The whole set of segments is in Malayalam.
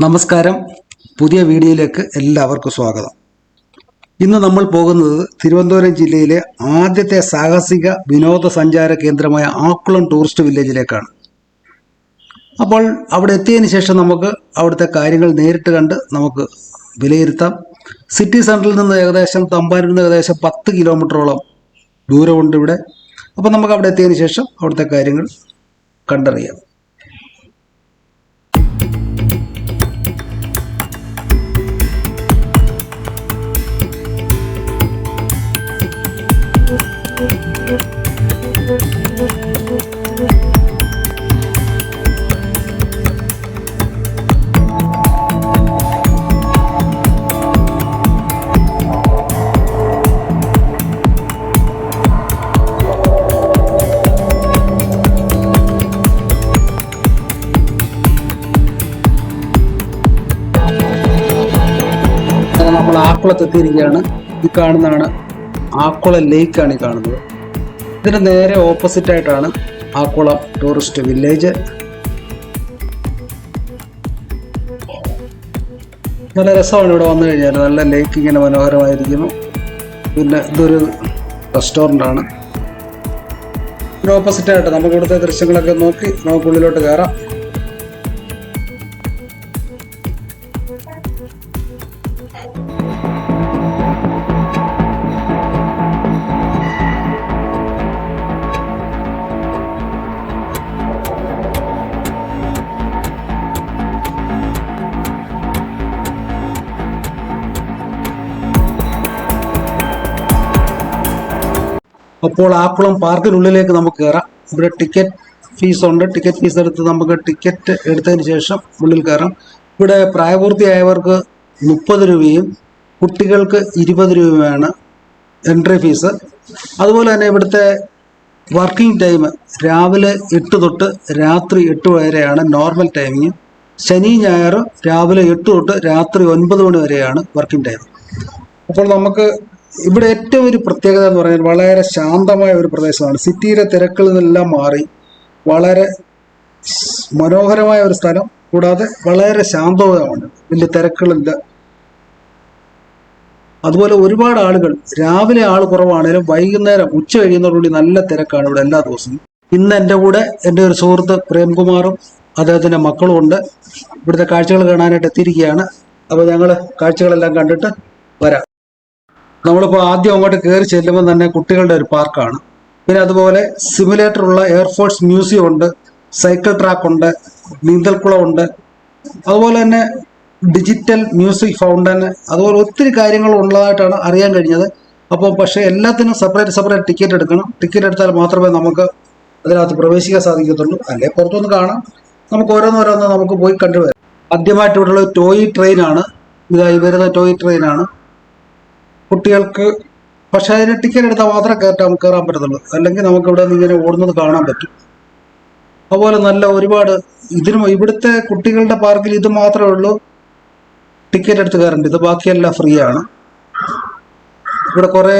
നമസ്കാരം. പുതിയ വീഡിയോയിലേക്ക് എല്ലാവർക്കും സ്വാഗതം. ഇന്ന് നമ്മൾ പോകുന്നത് തിരുവനന്തപുരം ജില്ലയിലെ ആദ്യത്തെ സാഹസിക വിനോദസഞ്ചാര കേന്ദ്രമായ ആക്കുളം ടൂറിസ്റ്റ് വില്ലേജിലേക്കാണ്. അപ്പോൾ അവിടെ എത്തിയതിന് ശേഷം നമുക്ക് അവിടുത്തെ കാര്യങ്ങൾ നേരിട്ട് കണ്ട് നമുക്ക് വിലയിരുത്താം. സിറ്റി സെൻറ്ററിൽ നിന്ന് തമ്പാനൂരിൽ നിന്ന് ഏകദേശം 10 കിലോമീറ്ററോളം ദൂരമുണ്ട് ഇവിടെ. അപ്പോൾ നമുക്ക് അവിടെ എത്തിയതിന് ശേഷം അവിടുത്തെ കാര്യങ്ങൾ കണ്ടറിയാം. നമ്മൾ ആക്കുളത്തെത്തിയിരിക്കുകയാണ്. ഈ കാണുന്നതാണ് ആക്കുളം ലേക്കാണ് ഈ കാണുന്നത്. ഇതിന് നേരെ ഓപ്പോസിറ്റ് ആയിട്ടാണ് ആക്കുളം ടൂറിസ്റ്റ് വില്ലേജ്. നല്ല രസമാണ് ഇവിടെ വന്നു കഴിഞ്ഞാൽ. നല്ല ലേക്ക് ഇങ്ങനെ മനോഹരമായിരിക്കുന്നു. പിന്നെ ഇതൊരു റെസ്റ്റോറൻ്റ് ആണ്. ഇതിന് ഓപ്പോസിറ്റ് ആയിട്ട് നമുക്ക് ഇവിടുത്തെ ദൃശ്യങ്ങളൊക്കെ നോക്കി നമുക്ക് ഉള്ളിലോട്ട് കയറാം. അപ്പോൾ ആക്കുളം പാർക്കിനുള്ളിലേക്ക് നമുക്ക് കയറാം. ഇവിടെ ടിക്കറ്റ് ഫീസ് ഉണ്ട്. ടിക്കറ്റ് ഫീസ് എടുത്ത് നമുക്ക് ടിക്കറ്റ് എടുത്തതിന് ശേഷം ഉള്ളിൽ കയറാം. ഇവിടെ പ്രായപൂർത്തിയായവർക്ക് 30 രൂപയും കുട്ടികൾക്ക് 20 രൂപയുമാണ് എൻട്രി ഫീസ്. അതുപോലെ തന്നെ ഇവിടുത്തെ വർക്കിംഗ് ടൈം രാവിലെ 8 തൊട്ട് രാത്രി 8 വരെയാണ് നോർമൽ ടൈമിങ്. ശനി ഞായർ രാവിലെ 8 തൊട്ട് രാത്രി 9 മണി വരെയാണ് വർക്കിംഗ് ടൈം. അപ്പോൾ നമുക്ക് ഇവിടെ ഏറ്റവും ഒരു പ്രത്യേകത എന്ന് പറഞ്ഞാൽ വളരെ ശാന്തമായ ഒരു പ്രദേശമാണ്. സിറ്റിയിലെ തിരക്കിൽ നിന്നെല്ലാം മാറി വളരെ മനോഹരമായ ഒരു സ്ഥലം. കൂടാതെ വളരെ ശാന്തവുമാണ്, വലിയ തിരക്കുകളില്ല. അതുപോലെ ഒരുപാട് ആളുകൾ, രാവിലെ ആൾ കുറവാണേലും വൈകുന്നേരം ഉച്ച കഴിയുന്നതോടുകൂടി നല്ല തിരക്കാണ് ഇവിടെ എല്ലാ ദിവസവും. ഇന്ന് എൻ്റെ കൂടെ എൻ്റെ ഒരു സുഹൃത്ത് പ്രേംകുമാറും അദ്ദേഹത്തിൻ്റെ മക്കളും ഉണ്ട്. ഇവിടുത്തെ കാഴ്ചകൾ കാണാനായിട്ട് എത്തിയിരിക്കുകയാണ്. അപ്പോൾ ഞങ്ങൾ കാഴ്ചകളെല്ലാം കണ്ടിട്ട് വരാം. നമ്മളിപ്പോൾ ആദ്യം അങ്ങോട്ട് കയറി ചെല്ലുമ്പോൾ തന്നെ കുട്ടികളുടെ ഒരു പാർക്കാണ്. പിന്നെ അതുപോലെ സിമുലേറ്ററുള്ള എയർഫോഴ്സ് മ്യൂസിയം ഉണ്ട്, സൈക്കിൾ ട്രാക്ക് ഉണ്ട്, നീന്തൽക്കുളമുണ്ട്. അതുപോലെ തന്നെ ഡിജിറ്റൽ മ്യൂസിക് ഫൗണ്ടൻ, അതുപോലെ ഒത്തിരി കാര്യങ്ങൾ ഉള്ളതായിട്ടാണ് അറിയാൻ കഴിഞ്ഞത്. അപ്പോൾ പക്ഷേ എല്ലാത്തിനും സെപ്പറേറ്റ് ടിക്കറ്റ് എടുക്കണം. ടിക്കറ്റ് എടുത്താൽ മാത്രമേ നമുക്ക് അതിനകത്ത് പ്രവേശിക്കാൻ സാധിക്കത്തുള്ളൂ. അല്ലെ പുറത്തുനിന്ന് കാണാം. നമുക്ക് ഓരോന്നോരോന്ന് നമുക്ക് പോയി കണ്ടുവരാം. ആദ്യമായിട്ട് ഇവിടെയുള്ള ടോയ് ട്രെയിനാണ്. ഇതായി വരുന്ന ടോയ് ട്രെയിനാണ് കുട്ടികൾക്ക്. പക്ഷേ അതിന് ടിക്കറ്റ് എടുത്താൽ മാത്രമേ കയറാൻ പറ്റത്തുള്ളൂ. അല്ലെങ്കിൽ നമുക്ക് ഇവിടെ നിന്ന് ഇങ്ങനെ ഓടുന്നത് കാണാൻ പറ്റും. അതുപോലെ നല്ല ഒരുപാട് ഇവിടുത്തെ കുട്ടികളുടെ പാർക്കിൽ ഇത് മാത്രമേ ഉള്ളൂ ടിക്കറ്റ് എടുത്ത് കയറേണ്ടത്. ഇത് ബാക്കിയെല്ലാം ഫ്രീ ആണ്. ഇവിടെ കുറേ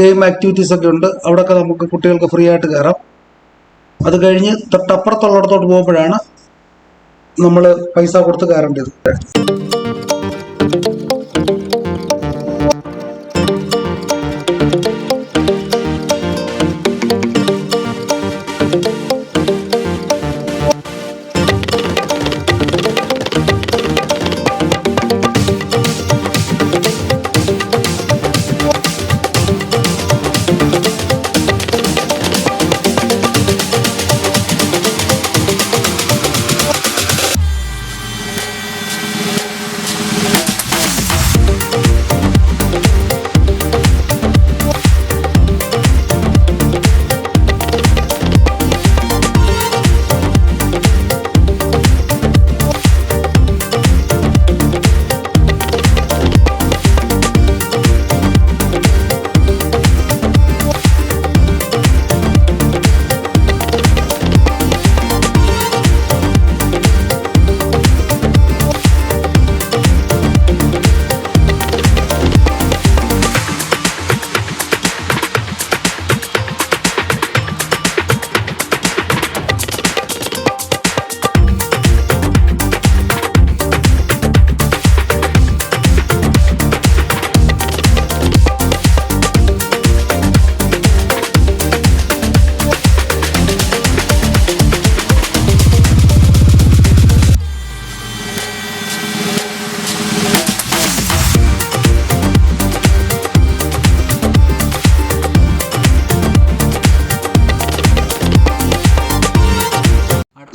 ഗെയിം ആക്ടിവിറ്റീസ് ഒക്കെ ഉണ്ട്. അവിടെയൊക്കെ നമുക്ക് കുട്ടികൾക്ക് ഫ്രീ ആയിട്ട് കയറാം. അത് കഴിഞ്ഞ് തൊട്ടപ്പുറത്തുള്ളിടത്തോട്ട് പോകുമ്പോഴാണ് നമ്മൾ പൈസ കൊടുത്ത് കയറേണ്ടത്.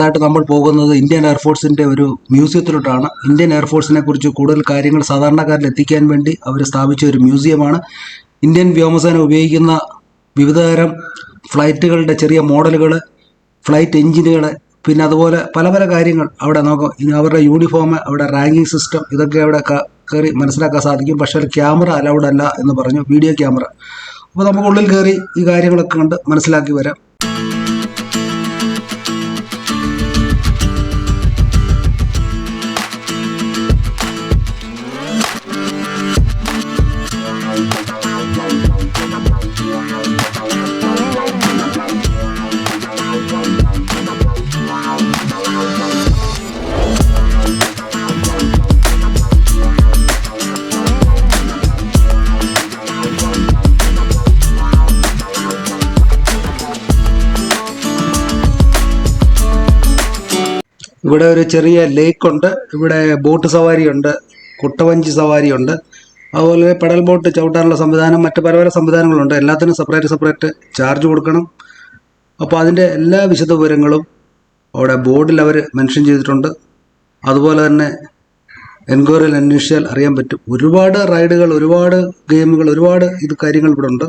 അടുത്തായിട്ട് നമ്മൾ പോകുന്നത് ഇന്ത്യൻ എയർഫോഴ്സിൻ്റെ ഒരു മ്യൂസിയത്തിലോട്ടാണ്. ഇന്ത്യൻ എയർഫോഴ്സിനെ കുറിച്ച് കൂടുതൽ കാര്യങ്ങൾ സാധാരണക്കാരിൽ എത്തിക്കാൻ വേണ്ടി അവർ സ്ഥാപിച്ച ഒരു മ്യൂസിയമാണ്. ഇന്ത്യൻ വ്യോമസേന ഉപയോഗിക്കുന്ന വിവിധതരം ഫ്ലൈറ്റുകളുടെ ചെറിയ മോഡലുകൾ, ഫ്ലൈറ്റ് എഞ്ചിനുകൾ, പിന്നെ അതുപോലെ പല പല കാര്യങ്ങൾ അവിടെ നോക്കാം. ഇനി അവരുടെ യൂണിഫോം, അവിടെ റാങ്കിങ് സിസ്റ്റം, ഇതൊക്കെ അവിടെ കയറി മനസ്സിലാക്കാൻ സാധിക്കും. പക്ഷേ ക്യാമറ അലൗഡ് അല്ല എന്ന് പറഞ്ഞു, വീഡിയോ ക്യാമറ. അപ്പോൾ നമുക്ക് ഉള്ളിൽ കയറി ഈ കാര്യങ്ങളൊക്കെ കണ്ട് മനസ്സിലാക്കി വരാം. ഇവിടെ ഒരു ചെറിയ ലേക്കുണ്ട്, ഇവിടെ ബോട്ട് സവാരിയുണ്ട്, കുട്ടവഞ്ചി സവാരിയുണ്ട്, അതുപോലെ പെഡൽ ബോട്ട് ചവിട്ടാനുള്ള സംവിധാനം, മറ്റ് പല പല സംവിധാനങ്ങളുണ്ട്. എല്ലാത്തിനും സെപ്പറേറ്റ് ചാർജ് കൊടുക്കണം. അപ്പോൾ അതിൻ്റെ എല്ലാ വിശദ വിവരങ്ങളും അവിടെ ബോർഡിൽ അവർ മെൻഷൻ ചെയ്തിട്ടുണ്ട്. അതുപോലെ തന്നെ എൻക്വയറിയിൽ അന്വേഷിച്ചാൽ അറിയാൻ പറ്റും. ഒരുപാട് റൈഡുകൾ, ഒരുപാട് ഗെയിമുകൾ, ഒരുപാട് കാര്യങ്ങൾ ഇവിടെ ഉണ്ട്.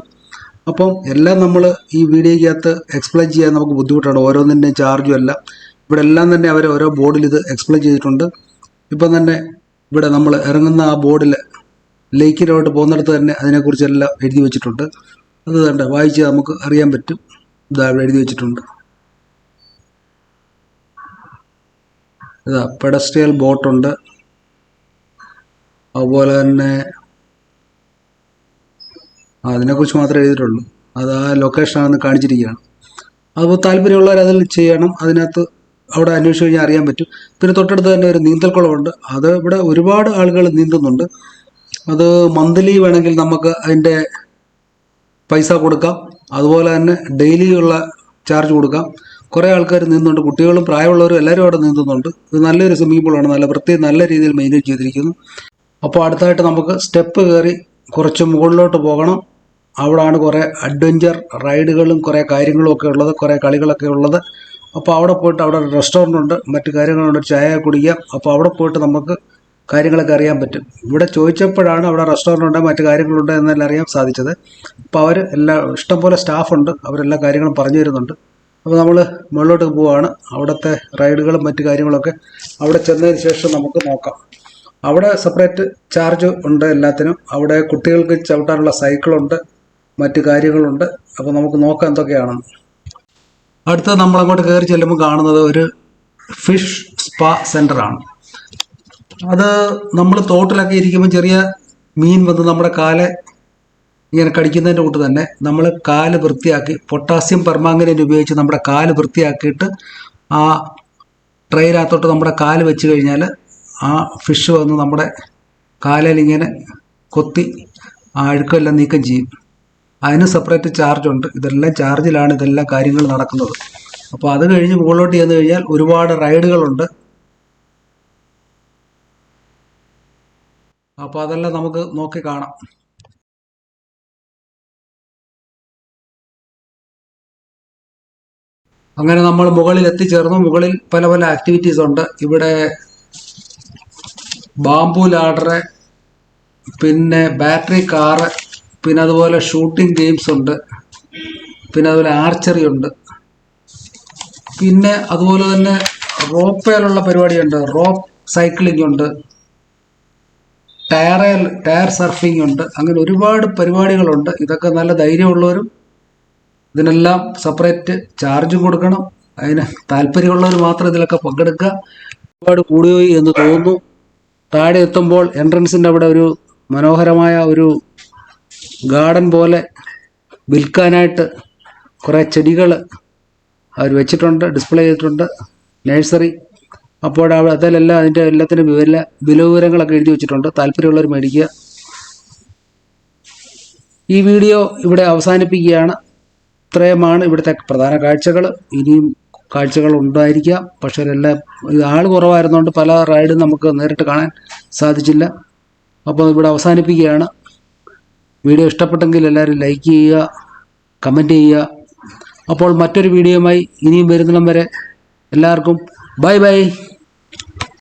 അപ്പം എല്ലാം നമ്മൾ ഈ വീഡിയോയ്ക്കകത്ത് എക്സ്പ്ലെയിൻ ചെയ്യാൻ നമുക്ക് ബുദ്ധിമുട്ടാണ്. ഓരോന്നിൻ്റെയും ചാർജും എല്ലാം ഇവിടെ എല്ലാം തന്നെ അവർ ഓരോ ബോർഡിൽ ഇത് എക്സ്പ്ലെയിൻ ചെയ്തിട്ടുണ്ട്. ഇപ്പം തന്നെ ഇവിടെ നമ്മൾ ഇറങ്ങുന്ന ആ ബോർഡിൽ ലേക്കിലോട്ട് പോകുന്നിടത്ത് തന്നെ അതിനെക്കുറിച്ചെല്ലാം എഴുതി വെച്ചിട്ടുണ്ട്. അത് കണ്ട് വായിച്ച് നമുക്ക് അറിയാൻ പറ്റും. ഇതാ ഇവിടെ എഴുതി വെച്ചിട്ടുണ്ട്. ഇതാ പെഡസ്ട്രിയൽ ബോട്ടുണ്ട്, അതുപോലെ തന്നെ അതിനെക്കുറിച്ച് മാത്രമേ എഴുതിയിട്ടുള്ളൂ. അത് ആ ലൊക്കേഷനാണെന്ന് കാണിച്ചിരിക്കുകയാണ്. അപ്പോൾ താല്പര്യമുള്ളവർ അതിൽ ചെയ്യണം. അതിനകത്ത് അവിടെ അന്വേഷിച്ച് കഴിഞ്ഞാൽ അറിയാൻ പറ്റും. പിന്നെ തൊട്ടടുത്ത് തന്നെ ഒരു നീന്തൽക്കുളമുണ്ട്. അത് ഇവിടെ ഒരുപാട് ആളുകൾ നീന്തുന്നുണ്ട്. അത് മന്ത്ലി വേണമെങ്കിൽ നമുക്ക് അതിൻ്റെ പൈസ കൊടുക്കാം. അതുപോലെ തന്നെ ഡെയിലി ഉള്ള ചാർജ് കൊടുക്കാം. കുറേ ആൾക്കാർ നീന്തുന്നുണ്ട്, കുട്ടികളും പ്രായമുള്ളവരും എല്ലാവരും അവിടെ നീന്തുന്നുണ്ട്. ഇത് നല്ലൊരു സ്വിമ്മിംഗ് പൂളാണ്, നല്ല രീതിയിൽ മെയിൻറ്റെയിൻ ചെയ്തിരിക്കുന്നു. അപ്പോൾ അടുത്തായിട്ട് നമുക്ക് സ്റ്റെപ്പ് കയറി കുറച്ച് മുകളിലോട്ട് പോകണം. അവിടെയാണ് കുറേ അഡ്വഞ്ചർ റൈഡുകളും കുറേ കാര്യങ്ങളും ഒക്കെ ഉള്ളത്, കുറേ കളികളൊക്കെ ഉള്ളത്. അപ്പോൾ അവിടെ പോയിട്ട് അവിടെ റെസ്റ്റോറൻ്റ് ഉണ്ട്, മറ്റു കാര്യങ്ങളുണ്ട്, ചായ കുടിക്കാം. അപ്പോൾ അവിടെ പോയിട്ട് നമുക്ക് കാര്യങ്ങളൊക്കെ അറിയാൻ പറ്റും. ഇവിടെ ചോദിച്ചപ്പോഴാണ് അവിടെ റെസ്റ്റോറൻ്റ് ഉണ്ട്, മറ്റു കാര്യങ്ങളുണ്ട് എന്നെല്ലാം അറിയാൻ സാധിച്ചത്. അപ്പോൾ അവർ ഇഷ്ടംപോലെ സ്റ്റാഫുണ്ട്, അവരെല്ലാ കാര്യങ്ങളും പറഞ്ഞു തരുന്നുണ്ട്. അപ്പോൾ നമ്മൾ മുകളിലോട്ട് പോവുകയാണ്. അവിടുത്തെ റൈഡുകളും മറ്റു കാര്യങ്ങളൊക്കെ അവിടെ ചെന്നതിന് ശേഷം നമുക്ക് നോക്കാം. അവിടെ സെപ്പറേറ്റ് ചാർജ് ഉണ്ട് എല്ലാത്തിനും. അവിടെ കുട്ടികൾക്ക് ചവിട്ടാനുള്ള സൈക്കിളുണ്ട്, മറ്റു കാര്യങ്ങളുണ്ട്. അപ്പോൾ നമുക്ക് നോക്കാം എന്തൊക്കെയാണെന്ന്. അടുത്തത് നമ്മളങ്ങോട്ട് കയറി ചെല്ലുമ്പോൾ കാണുന്നത് ഒരു ഫിഷ് സ്പാ സെൻ്ററാണ്. അത് നമ്മൾ തോട്ടിലൊക്കെ ഇരിക്കുമ്പോൾ ചെറിയ മീൻ വന്ന് നമ്മുടെ കാല് ഇങ്ങനെ കടിക്കുന്നതിൻ്റെ കൂട്ട് തന്നെ നമ്മൾ കാല് വൃത്തിയാക്കി പൊട്ടാസ്യം പെർമാംഗനേറ്റ് ഉപയോഗിച്ച് നമ്മുടെ കാല് വൃത്തിയാക്കിയിട്ട് ആ ട്രെയിനകത്തോട്ട് നമ്മുടെ കാല് വെച്ച് കഴിഞ്ഞാൽ ആ ഫിഷ് വന്ന് നമ്മുടെ കാലിൽ ഇങ്ങനെ കൊത്തി ആ അഴുക്കെല്ലാം നീക്കം ചെയ്യും. അതിന് സെപ്പറേറ്റ് ചാർജുണ്ട്. ഇതെല്ലാം ചാർജിലാണ് ഇതെല്ലാം കാര്യങ്ങൾ നടക്കുന്നത്. അപ്പോൾ അത് കഴിഞ്ഞ് മുകളിലോട്ട് ചെന്ന് കഴിഞ്ഞാൽ ഒരുപാട് റൈഡുകളുണ്ട്. അപ്പോൾ അതെല്ലാം നമുക്ക് നോക്കി കാണാം. അങ്ങനെ നമ്മൾ മുകളിൽ എത്തിച്ചേർന്നു. മുകളിൽ പല പല ആക്ടിവിറ്റീസ് ഉണ്ട്. ഇവിടെ ബാംബു ലാഡറ്, പിന്നെ ബാറ്ററി കാറ്, പിന്നെ അതുപോലെ ഷൂട്ടിംഗ് ഗെയിംസ് ഉണ്ട്, പിന്നെ അതുപോലെ ആർച്ചറി ഉണ്ട്, പിന്നെ അതുപോലെ തന്നെ റോപ്പേലുള്ള പരിപാടിയുണ്ട്, റോപ്പ് സൈക്ലിംഗ് ഉണ്ട്, ടയർ സർഫിംഗ് ഉണ്ട്. അങ്ങനെ ഒരുപാട് പരിപാടികളുണ്ട്. ഇതൊക്കെ നല്ല ധൈര്യമുള്ളവരും ഇതിനെല്ലാം സെപ്പറേറ്റ് ചാർജും കൊടുക്കണം. അതിന് താല്പര്യമുള്ളവർ മാത്രം ഇതിലൊക്കെ പങ്കെടുക്കുക. ഒരുപാട് കൂടിയോയി എന്ന് തോന്നുന്നു. താഴെ എത്തുമ്പോൾ എൻട്രൻസിൻ്റെ അവിടെ ഒരു മനോഹരമായ ഒരു ഗാർഡൻ പോലെ വിൽക്കാനായിട്ട് കുറേ ചെടികൾ അവർ വെച്ചിട്ടുണ്ട്, ഡിസ്പ്ലേ ചെയ്തിട്ടുണ്ട്, നഴ്സറി. അപ്പോൾ അതിലെല്ലാം അതിൻ്റെ എല്ലാത്തിനും വില വിവരങ്ങളൊക്കെ എഴുതി വെച്ചിട്ടുണ്ട്. താല്പര്യമുള്ളവർ മേടിക്കുക. ഈ വീഡിയോ ഇവിടെ അവസാനിപ്പിക്കുകയാണ്. ഇത്രയുമാണ് ഇവിടുത്തെ പ്രധാന കാഴ്ചകൾ. ഇനിയും കാഴ്ചകൾ ഉണ്ടായിരിക്കാം, പക്ഷേ എല്ലാം ആൾ കുറവായിരുന്നുകൊണ്ട് പല റൈഡും നമുക്ക് നേരിട്ട് കാണാൻ സാധിച്ചില്ല. അപ്പോൾ ഇവിടെ അവസാനിപ്പിക്കുകയാണ്. വീഡിയോ ഇഷ്ടപ്പെട്ടെങ്കിൽ എല്ലാവരും ലൈക്ക് ചെയ്യുക, കമൻറ്റ് ചെയ്യുക. അപ്പോൾ മറ്റൊരു വീഡിയോയുമായി ഇനിയും വരുന്നിടം വരെ എല്ലാവർക്കും ബൈ ബൈ.